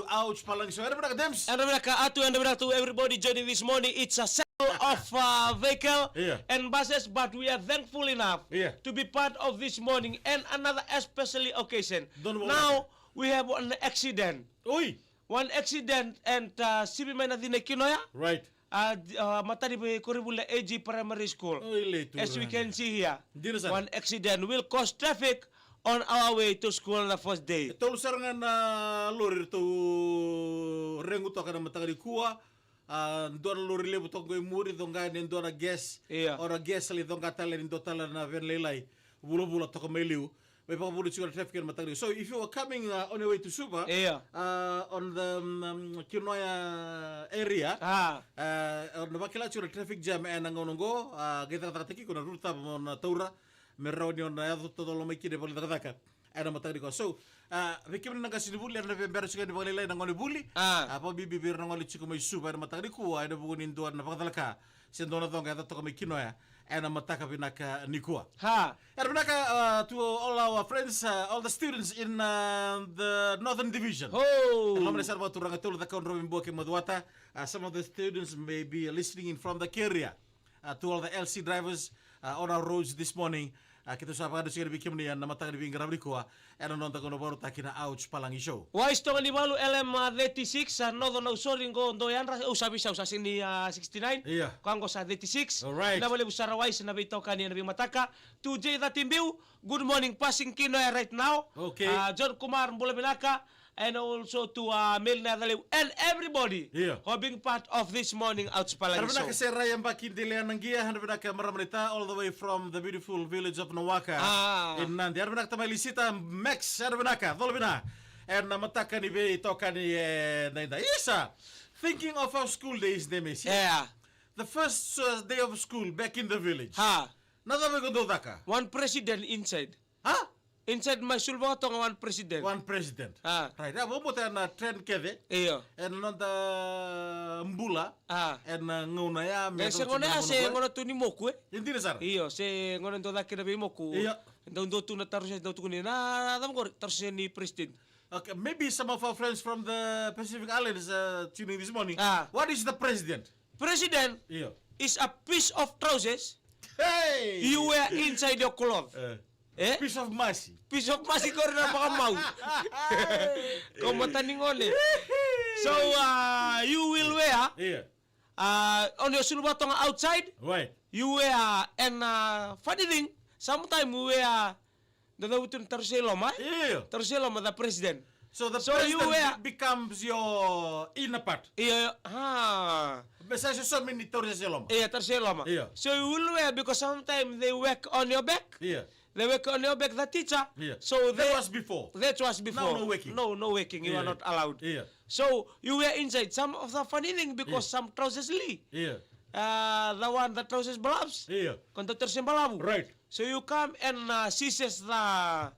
to Ouch Palang Show. Ano ba Dems? And to everybody joining this morning. It's a sale of vehicle and buses, but we are thankful enough to be part of this morning and another especially occasion. Now we have an accident. One accident and Sibi Manadine Kinoya. Right. Matari Koribula AG Primary School. As we can see here, one accident will cause traffic on our way to school on the first day. Tolu sarangan lori to rengu to kana matagari kuwa ndora lori lebu to go muri donga ne ndora gas ora gas ali donga tala ni dotala na venlelai bulu to meliu me pa bulu chura traffic matagari. So if you are coming on your way to Suba on the Kinoya area on the bakila chura traffic jam and ngongo geta tataki kuna ruta na taura merau ni ona ya todo lo meki de boli daka ada matari ko so vikim na kasi buli na bembera chika de boli lai na ngoli buli apa bibi bir na ngoli chiko mai super matari ko ada bugunin do na pakadalaka sendona donga ta to meki no ya ana mataka binaka nikua era binaka to all our friends all the students in the northern division lo mena sarva turanga tolo da kon robin boke madwata some of the students may be listening in from the carrier to all the LC drivers on our roads this morning. Kita sa pagkada siya nabikim niyan na matang nabing grabrikuha ano nung tagono baro takina Ouch Palangi Show. Wais to nibalu LM36 sa Northern Usoring ko doyan sabi sa sini 69 kango sa 36 na bali busara wais na bitaw kaniya nabing mataka to J the Timbiu. Good morning passing Kinoy right now. John Kumar Mbulabinaka and also to Mel Nadalew and everybody who being part of this morning Ouch Palangi Show. Kasi Ryan Bakindilian ng Gia, hanapinaka Maramanita all the way from the beautiful village of Nawaka in Nandi. Hanapinaka Tamalisita Max, hanapinaka, Dolbina. And namataka ni Be, toka ni Naida. Isa, thinking of our school days, Nemes. The first day of school back in the village. Nada mo do daka. One president inside. Inside my sulbo to one president. One president. Right. Abo mo tayo na trend keve. And nanda mbula. And nguna ya. Se ngona ya se ngona tu ni moku. Hindi na sar. Se ngona to da kina bi moku. Ndo tu na tarus ndo tu ni na dam ko tarus ni president. Okay, maybe some of our friends from the Pacific Islands tuning this morning. What is the president? President is a piece of trousers. You wear inside your clothes. Piece of mercy. Piece of mercy ko rin ang baka mau. Kung mataningon So, you will wear on your sulbatong outside. Right. You wear and funny thing, sometimes you wear the Tarseloma. Tarseloma, the president. So the president becomes your inner part. Besides so many Tarseloma. Tarseloma. So you will wear because sometimes they work on your back. They work on your back, the teacher. So that was before. That was before. No waking. No waking. You are not allowed. So you were inside. Some of the funny thing because some trousers lee. The one that trousers balabs. Conductors in balabu. Right. So you come and seizes the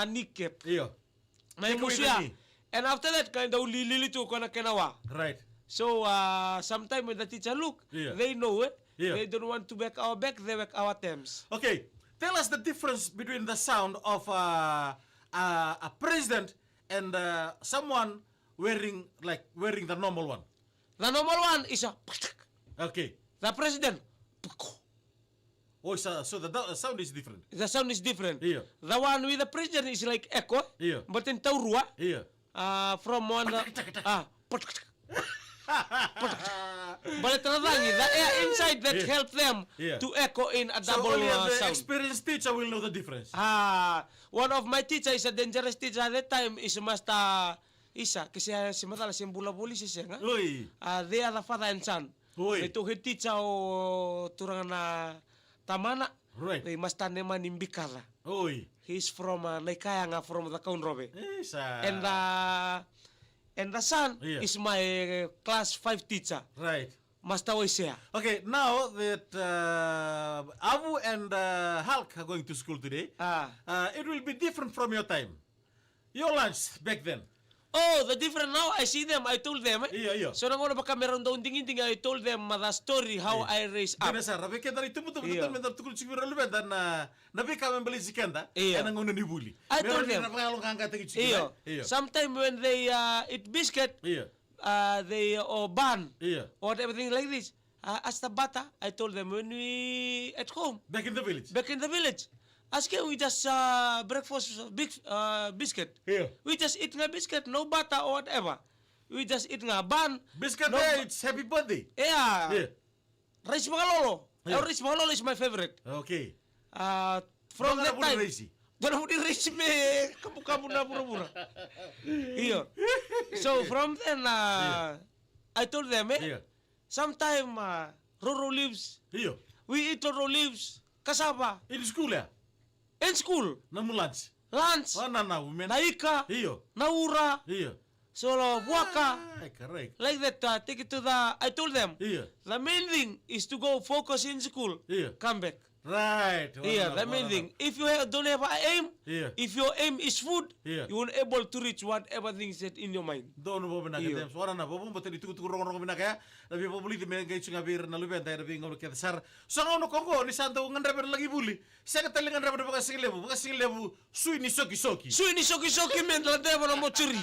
kneecap. May musya. And after that kind of lili to kana kenawa. Right. So sometimes when the teacher look, they know it. They don't want to back our back. They back our terms. Okay. Tell us the difference between the sound of a president and someone wearing the normal one. The normal one is a. Okay. The president. So the sound is different. The sound is different. The one with the president is like echo. But in Taurua. From one. But the air inside that help them to echo in a double only the sound. Experienced teacher will know the difference. One of my teacher is a dangerous teacher at that time is Master Isa. Kasi si Matala si Mbula-Buli si siya nga. They are the father and son. Ito head teacher o turangan na tamana. Right. Master naman Imbikala. He's from Naikaya nga from the Kaunrobe. And the son is my class 5 teacher. Right. Master Oisea. Okay, now that Abu and Hulk are going to school today, it will be different from your time. Your lunch back then. Oh, the different now, I see them, I told them. Iya. So nangono baka meron daw tingin-tingin, I told them the story how I raised up. Sar, tapi kita itu betul-betul mentar tukul cikir lu dan nabi kami beli sikenda, nangono nibuli. I told them. Iya. Sometimes when they eat biscuit, they ban or everything like this. As the bata, I told them when we at home. Back in the village. Asking we just breakfast biscuit. We just eat nga biscuit, no butter or whatever. We just eat nga ban. Biscuit, it's happy birthday. Rice Mangalolo. Rice Mangalolo is my favorite. Okay. From that time. Jangan mau di-race me, kamu na pura-pura. So from then, I told them, sometime Roro leaves. We eat Roro leaves. Kasaba. In school In school. Namu lunch. Naika. Naura. So buaka. Correct. Like that, take it to the. I told them. The main thing is to go focus in school. Come back. Right. The main thing. If you don't have an aim, if your aim is food, you won't able to reach whatever things set in your mind. Don't know what I'm saying. Na bobo betul itu tu orang kaya. Tapi bobo beli di mengai cunga bir nalu benda tapi ngomong kita sar. So ngono Kongo ni santo ngandraber lagi buli. Saya kata lengan ngandraber bekas lebu. Sui ni soki men lade mana mau curi.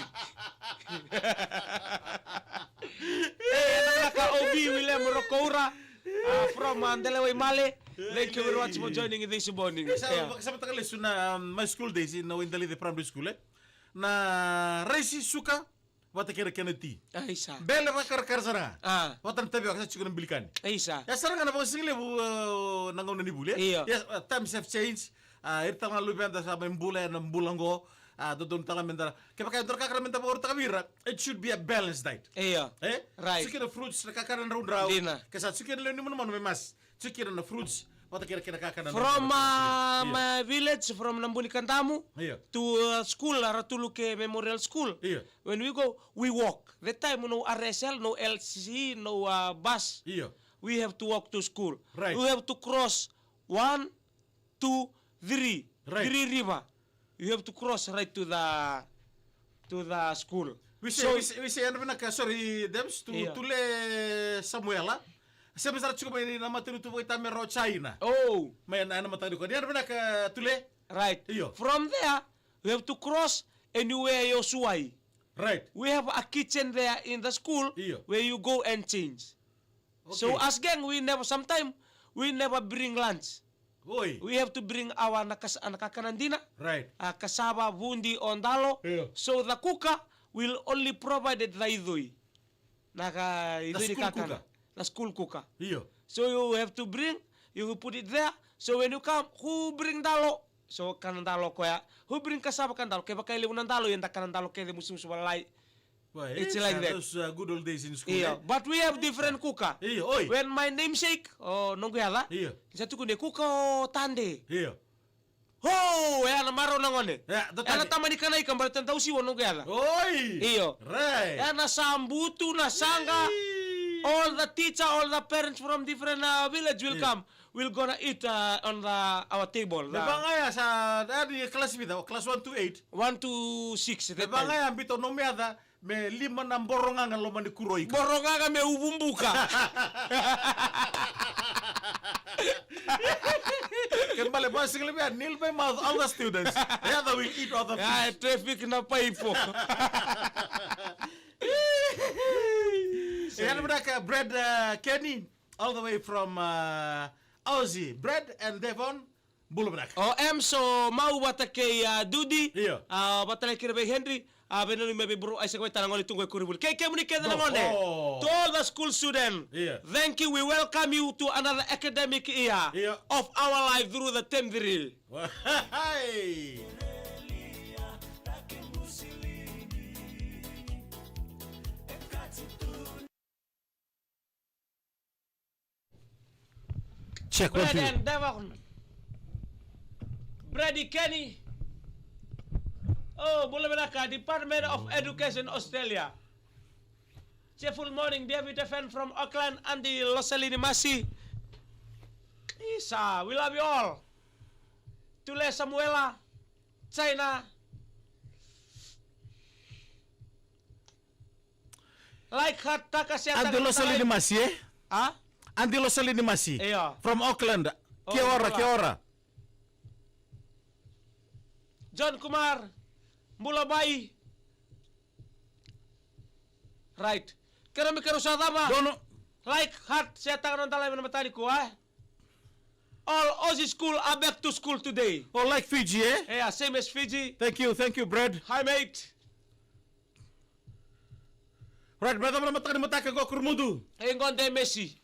Naka Obi William Rokoura from Mandalay Male. Thank you very much for joining in this morning. Sama takal na my school days in Windali the primary school na raisi suka wata kira keneti. Aisa. Bele bakar sana. Watan tabi waksa chukun bilikan. Aisa. Ya sarang na single bu nangaw na nibule. Yes, times have changed. Irtang na lubenda sa mbula na mbulango. Dodon tanga mendara. Kaya kaya dorka karamenta ba orta kabira. It should be a balanced diet. Right. Chicken fruits na kakaran round raw. Kasi chicken le ni mo naman may mas. Chicken na fruits. From my village, from Nambulikan Tamu to school, Ratuluke Memorial School. When we go, we walk. That time, no RSL, no LCC, no bus. We have to walk to school. Right. We have to cross 1, 2, 3. Right. 3 river. You have to cross right to the school. We say, sorry, Debs, to Tule Samuela. Saya besar cukup ini nama tu kita mero China. Oh, main nama tadi kau. Dia ada ke Tule? Right. From there, we have to cross anywhere you suai. Right. We have a kitchen there in the school where you go and change. Okay. So as gang, sometimes we never bring lunch. Oi. We have to bring our nakakanandina. Right. Kasaba, bundi, ondalo. So the cooker will only provide the idoi. The school cooker. The school cooker. So you have to bring, you will put it there. So when you come, who bring dalo? So kanandalo ko ya. Who bring kasaba kandalo? Kaya baka ilimunan dalo yung takanandalo kaya di musim sumalay. It's like that. Those good old days in school. But we have different cooker. When my namesake, nongguyala, isa tu kundi kuka tande. Oh, ya namaro nangone. Ya tamani kana ikan beratan tau si wono gala. Right. Ya na sambutu na sanga. All the teacher, all the parents from different village will come. We're gonna eat on our table. Bangaya sa dari kelas bita, kelas 1 to 8. 1 to 6. Bangaya bito nomeada me 5 na borongangan lo mani kuroi. Borongangan me ubumbuka. Kembali basically we are nil by mouth all the students. The other will eat other things. Traffic na paipo. Yan mereka Brad Kenny all the way from Aussie. Brad and Devon bulu mereka. So mau bata kay Dudi. Bata lagi kira Henry. Benoni maybe bro ay sakway tanang oli tunggoy kuribul. Kay muni kaya na ngone. To all the school students. Thank you. We welcome you to another academic year of our life through the Temdiri. Check Brad and Devon. Brady Kenny. Boleh mereka Department of Education Australia. Cheerful morning, David Fan from Auckland, Andy Losalini Masi. Isa, we love you all. Tule Samuela, China. Like hat taka siya Andi lo salini masi eh? Ah? Andi lo salini masi. Iya. From Auckland. Kia ora. John Kumar. Mula Bai. Right. Kira mi kero sa tama. Dono. Like hat siya taka non talay matani ko All Aussie school are back to school today. Oh, like Fiji, eh? Yeah, same as Fiji. Thank you, Brad. Hi, mate. Right, brother, mataka go kurmudu. Ingon de Messi.